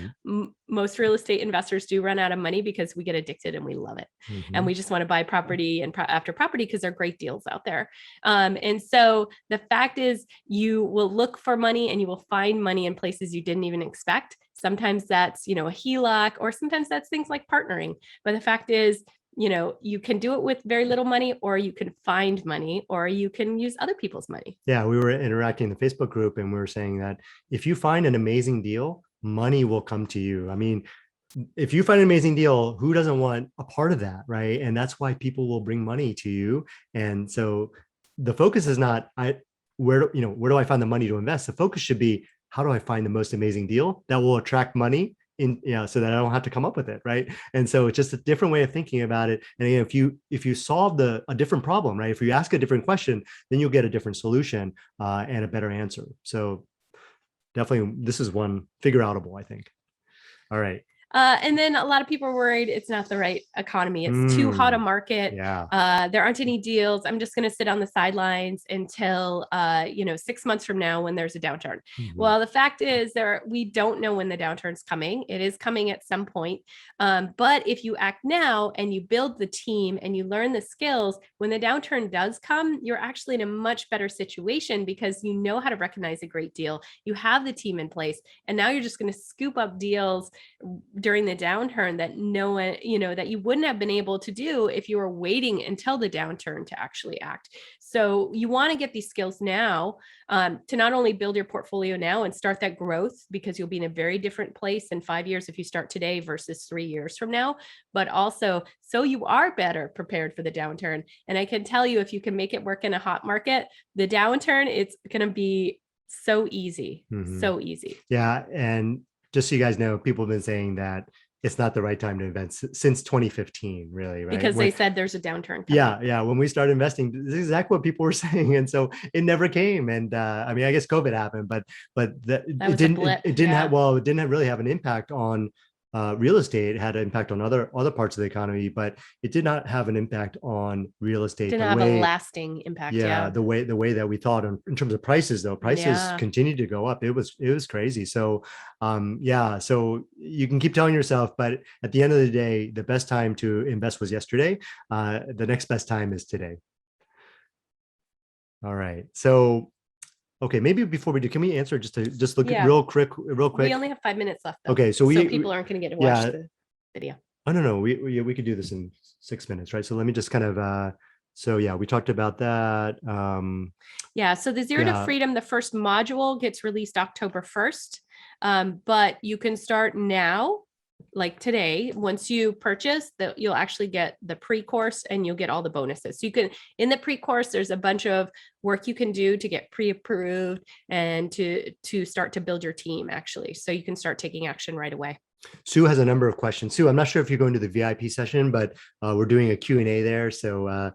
most real estate investors do run out of money because we get addicted and we love it. And we just want to buy property and after property because there are great deals out there. And so the fact is you will look for money and you will find money in places you didn't even expect. Sometimes that's, a HELOC, or sometimes that's things like partnering. But the fact is, you can do it with very little money, or you can find money, or you can use other people's money. Yeah, we were interacting in the Facebook group and we were saying that if you find an amazing deal, money will come to you. I mean, if you find an amazing deal, who doesn't want a part of that, right? And that's why people will bring money to you. And so the focus is not where do I find the money to invest? The focus should be, how do I find the most amazing deal that will attract money so that I don't have to come up with it, right? And so it's just a different way of thinking about it. And again, if you solve a different problem, right? If you ask a different question, then you'll get a different solution and a better answer. So definitely, this is one figure outable, I think. All right. And then a lot of people are worried it's not the right economy. It's too hot a market. Yeah. There aren't any deals. I'm just going to sit on the sidelines until, 6 months from now when there's a downturn. Well, the fact is we don't know when the downturn's coming. It is coming at some point. But if you act now and you build the team and you learn the skills, when the downturn does come, you're actually in a much better situation because you know how to recognize a great deal. You have the team in place, and now you're just going to scoop up deals during the downturn that no one, that you wouldn't have been able to do if you were waiting until the downturn to actually act. So you want to get these skills now to not only build your portfolio now and start that growth, because you'll be in a very different place in 5 years if you start today versus 3 years from now, but also so you are better prepared for the downturn. And I can tell you, if you can make it work in a hot market, the downturn, it's going to be so easy, so easy. Yeah. And just so you guys know, people have been saying that it's not the right time to invest since 2015, really, right? Because they said there's a downturn coming. Yeah. When we started investing, this is exactly what people were saying. And so it never came. And I guess COVID happened, but it didn't really have an impact on real estate. It had an impact on other parts of the economy, but it did not have an impact on real estate. Didn't have a lasting impact. Yeah. The way that we thought in terms of prices, though, prices continued to go up. It was crazy. So, so you can keep telling yourself, but at the end of the day, the best time to invest was yesterday. The next best time is today. All right. So, okay, maybe before we do, can we answer just look at real quick? We only have 5 minutes left, though. Okay, so people aren't going to get to watch the video. Oh, no, we could do this in 6 minutes, right? So let me just kind of, we talked about that. So the Zero to Freedom, the first module gets released October 1st, but you can start now, like today. Once you purchase, you'll actually get the pre-course and you'll get all the bonuses. So you can, in the pre-course, there's a bunch of work you can do to get pre-approved and to start to build your team, actually. So you can start taking action right away. Sue has a number of questions. Sue, I'm not sure if you're going to the VIP session, but we're doing a Q&A there. So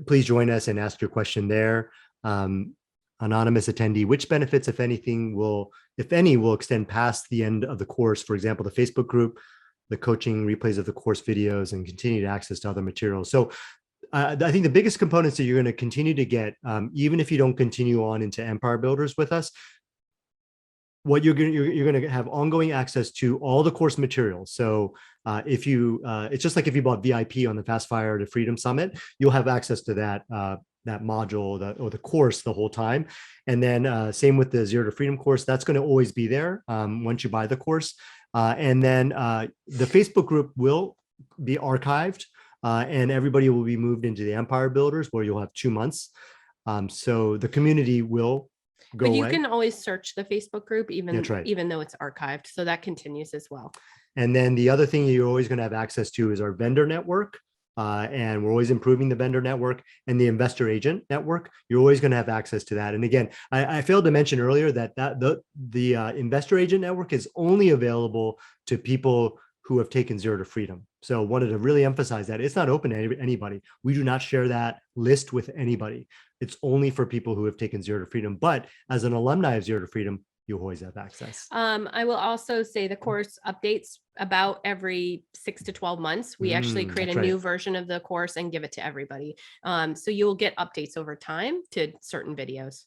please join us and ask your question there. Anonymous attendee, which benefits, if any, will extend past the end of the course? For example, the Facebook group, the coaching replays of the course videos, and continued access to other materials. So I think the biggest components that you're going to continue to get, even if you don't continue on into Empire Builders with us, what you're going to have ongoing access to all the course materials. So if you, it's just like if you bought VIP on the Fast Fire to Freedom Summit, you'll have access to that module or the course the whole time. And then same with the Zero to Freedom course, that's going to always be there once you buy the course. And then the Facebook group will be archived and everybody will be moved into the Empire Builders, where you'll have 2 months. So the community will go away. But you can always search the Facebook group, even though it's archived. So that continues as well. And then the other thing you're always going to have access to is our vendor network. And we're always improving the vendor network and the investor agent network. You're always going to have access to that. And again, I failed to mention earlier that the investor agent network is only available to people who have taken Zero to Freedom. So wanted to really emphasize that it's not open to anybody. We do not share that list with anybody. It's only for people who have taken Zero to Freedom. But as an alumni of Zero to Freedom, you always have access. I will also say the course updates about every 6 to 12 months. We actually create a new version of the course and give it to everybody. So you will get updates over time to certain videos.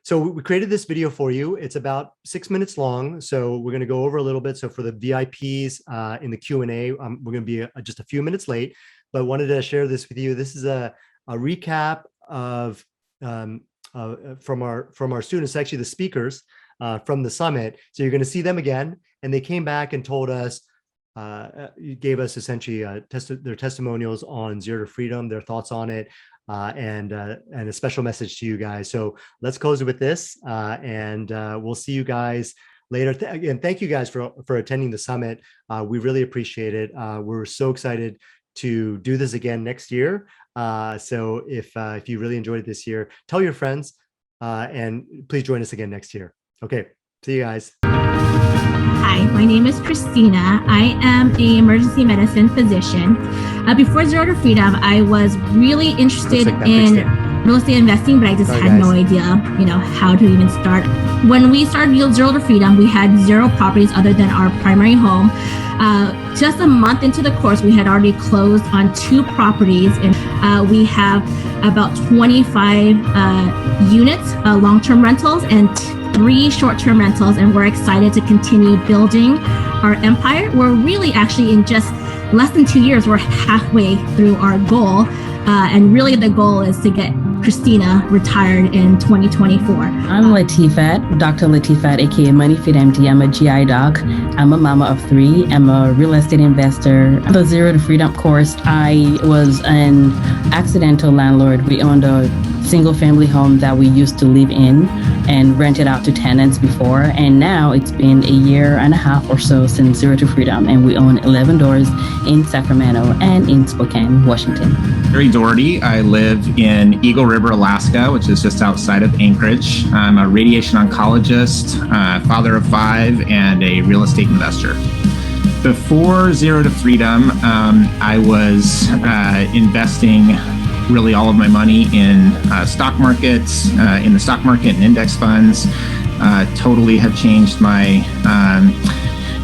So we created this video for you. It's about 6 minutes long. So we're going to go over a little bit. So for the VIPs in the Q&A, we're going to be just a few minutes late, but wanted to share this with you. This is a recap of from our students, actually the speakers from the summit. So you're going to see them again. And they came back and told us, gave us essentially their testimonials on Zero to Freedom, their thoughts on it, and a special message to you guys. So let's close it with this, and we'll see you guys later. Again, thank you guys for attending the summit. We really appreciate it. We're so excited to do this again next year. So if you really enjoyed it this year, tell your friends, and please join us again next year. Okay, see you guys. Hi, my name is Christina. I am an emergency medicine physician. Before Zero to Freedom, I was really interested in real estate investing, but I just had no idea, how to even start. When we started Zero to Freedom, we had 0 properties other than our primary home. Just a month into the course, we had already closed on 2 properties, and we have about 25 units, long-term rentals, and 3 short-term rentals, and we're excited to continue building our empire. We're really actually in just less than 2 years, we're halfway through our goal. And really the goal is to get Christina retired in 2024. I'm Latifat, Dr. Latifat, aka Money Fit MD. I'm a GI doc. I'm a mama of 3. I'm a real estate investor. The Zero to Freedom course, I was an accidental landlord. We owned a single family home that we used to live in and rented out to tenants before. And now it's been a year and a half or so since Zero to Freedom, and we own 11 doors in Sacramento and in Spokane, Washington. Doherty. I live in Eagle River, Alaska, which is just outside of Anchorage. I'm a radiation oncologist, father of 5, and a real estate investor. Before Zero to Freedom, I was investing really all of my money in stock markets, in the stock market and index funds. Totally have changed my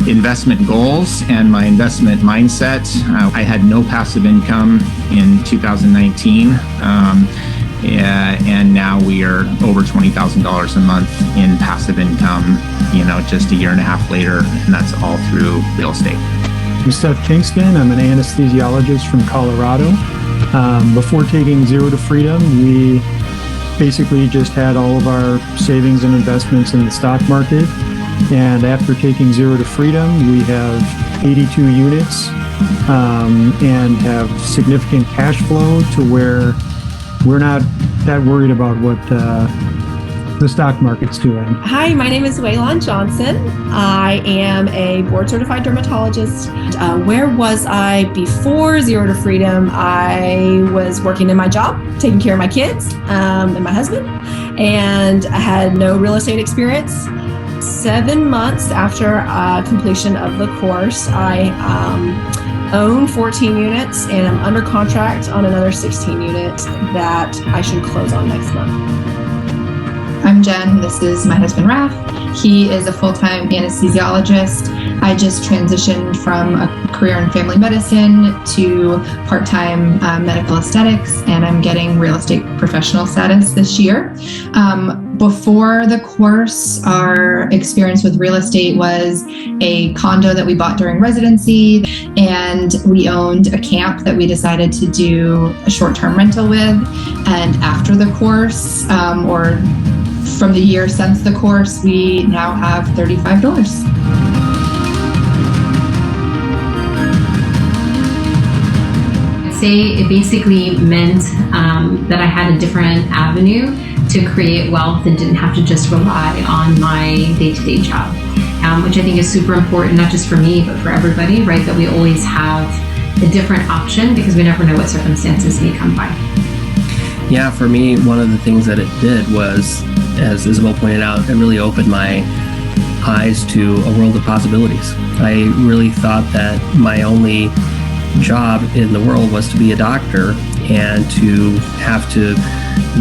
investment goals and my investment mindset. I had no passive income in 2019. And now we are over $20,000 a month in passive income, just a year and a half later, and that's all through real estate. I'm Seth Kingston. I'm an anesthesiologist from Colorado. Before taking Zero to Freedom, we basically just had all of our savings and investments in the stock market. And after taking Zero to Freedom, we have 82 units and have significant cash flow to where we're not that worried about what the stock market's doing. Hi, my name is Waylon Johnson. I am a board certified dermatologist. Where was I before Zero to Freedom? I was working in my job, taking care of my kids and my husband, and I had no real estate experience. 7 months after completion of the course, I own 14 units and I'm under contract on another 16 units that I should close on next month. I'm Jen. This is my husband, Raph. He is a full-time anesthesiologist. I just transitioned from a career in family medicine to part-time medical aesthetics, and I'm getting real estate professional status this year. Before the course, our experience with real estate was a condo that we bought during residency, and we owned a camp that we decided to do a short-term rental with. And after the course, or from the year since the course, we now have 35 doors. I'd say it basically meant that I had a different avenue to create wealth and didn't have to just rely on my day-to-day job, which I think is super important, not just for me, but for everybody, right? That we always have a different option because we never know what circumstances may come by. Yeah, for me, one of the things that it did was, as Isabel pointed out, it really opened my eyes to a world of possibilities. I really thought that my only job in the world was to be a doctor and to have to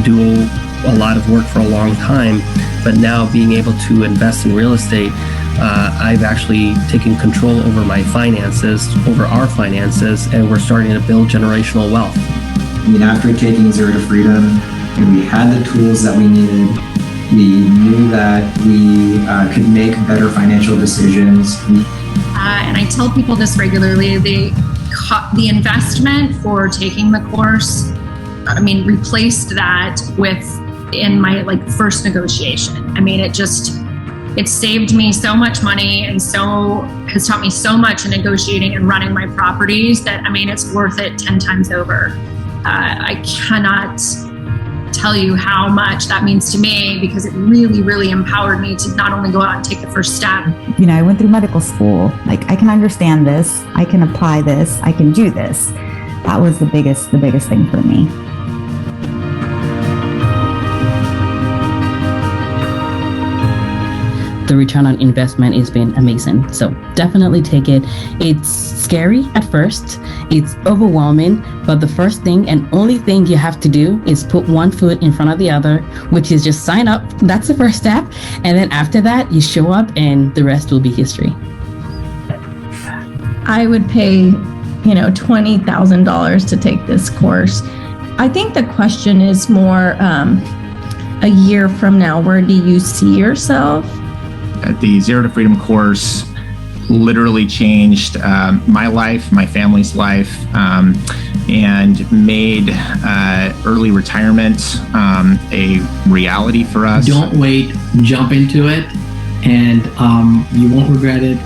do a lot of work for a long time. But now being able to invest in real estate, I've actually taken control over my finances, over our finances, and we're starting to build generational wealth. After taking Zero to Freedom, we had the tools that we needed. We knew that we could make better financial decisions. And I tell people this regularly, the investment for taking the course, replaced that in my first negotiation. It saved me so much money and has taught me so much in negotiating and running my properties that, it's worth it 10 times over. I cannot tell you how much that means to me because it really, really empowered me to not only go out and take the first step. I went through medical school. I can understand this. I can apply this. I can do this. That was the biggest thing for me. The return on investment has been amazing. So definitely take it. It's scary at first. It's overwhelming, but the first thing and only thing you have to do is put one foot in front of the other, which is just sign up. That's the first step. And then after that, you show up and the rest will be history. I would pay, $20,000 to take this course. I think the question is more a year from now, where do you see yourself? The Zero to Freedom course literally changed my life, my family's life, and made early retirement a reality for us. Don't wait, jump into it, and you won't regret it.